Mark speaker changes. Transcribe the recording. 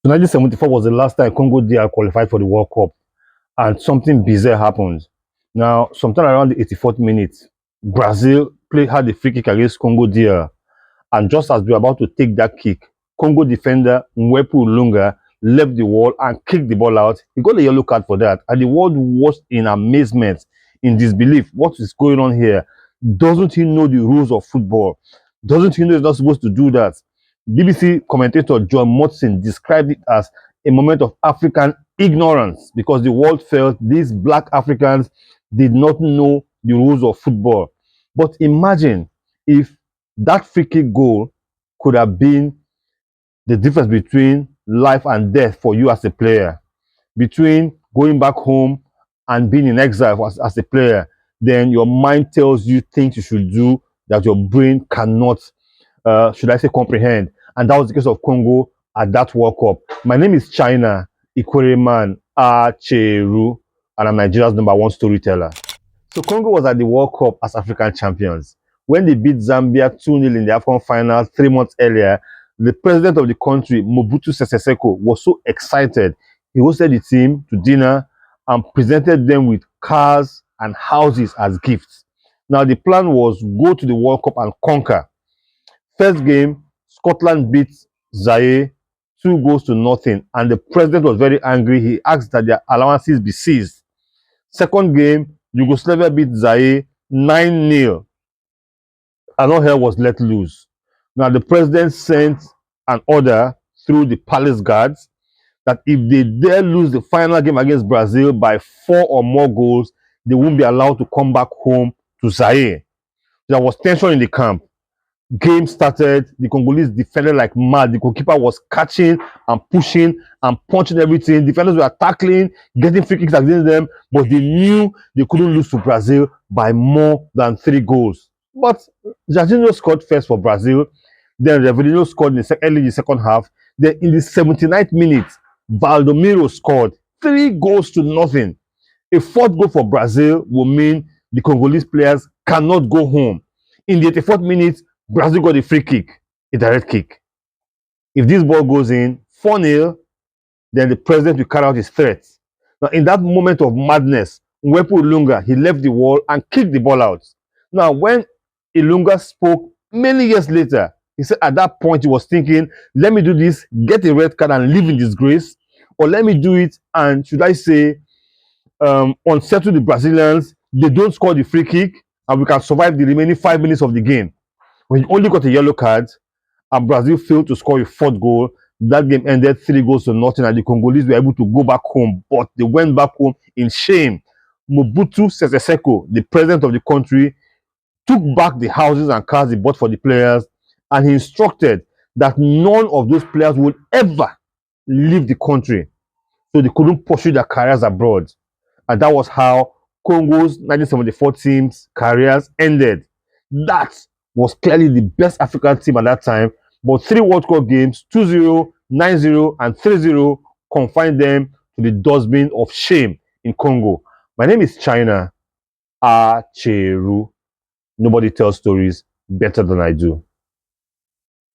Speaker 1: So 1974 was the last time Congo DR qualified for the World Cup, and something bizarre happened. Now, sometime around the 84th minute, Brazil had a free kick against Congo DR, and just as they were about to take that kick, Congo defender Mwepu Lunga left the wall and kicked the ball out. He got a yellow card for that, and the world watched in amazement, in disbelief. What is going on here? Doesn't he know the rules of football? Doesn't he know he's not supposed to do that? BBC commentator John Motson described it as a moment of African ignorance because the world felt these black Africans did not know the rules of football. But imagine if that free kick goal could have been the difference between life and death for you as a player, between going back home and being in exile as a player. Then your mind tells you things you should do that your brain cannot, should I say, comprehend. And that was the case of Congo at that World Cup. My name is China Ikwereman Acheru, and I'm Nigeria's #1 storyteller. So Congo was at the World Cup as African champions. When they beat Zambia 2-0 in the AFCON final 3 months earlier, the president of the country, Mobutu Sese Seko, was so excited. He hosted the team to dinner and presented them with cars and houses as gifts. Now, the plan was go to the World Cup and conquer. First game, Scotland beat Zaire 2-0, and the president was very angry. He asked that their allowances be seized. Second game, Yugoslavia beat Zaire 9-0, and all hell was let loose. Now, the president sent an order through the palace guards that if they dare lose the final game against Brazil by 4 or more goals, they won't be allowed to come back home to Zaire. There was tension in the camp. Game started, the Congolese defended like mad. The goalkeeper was catching and pushing and punching everything. Defenders were tackling, getting free kicks against them, but they knew they couldn't lose to Brazil by more than 3 goals. But Jorginho scored first for Brazil. Then Revelino scored early in the second half. Then in the 79th minute, Valdomiro scored 3-0. A fourth goal for Brazil will mean the Congolese players cannot go home. In the 84th minute, Brazil got a free kick, a direct kick. If this ball goes in 4-0, then the president will carry out his threats. Now, in that moment of madness, Mwepu Lunga, he left the wall and kicked the ball out. Now, when Ilunga spoke many years later, he said at that point he was thinking, let me do this, get a red card and live in disgrace, or let me do it and, should I say, unsettle the Brazilians. They don't score the free kick and we can survive the remaining 5 minutes of the game. When he only got a yellow card and Brazil failed to score a fourth goal, that game ended 3-0, and the Congolese were able to go back home, but they went back home in shame. Mobutu Sese Seko, the president of the country, took back the houses and cars he bought for the players, and he instructed that none of those players would ever leave the country, so they couldn't pursue their careers abroad. And that was how Congo's 1974 team's careers ended. That was clearly the best African team at that time, but 3 World Cup games, 2-0, 9-0, and 3-0, confined them to the dustbin of shame in Congo. My name is China Acheru. Nobody tells stories better than I do.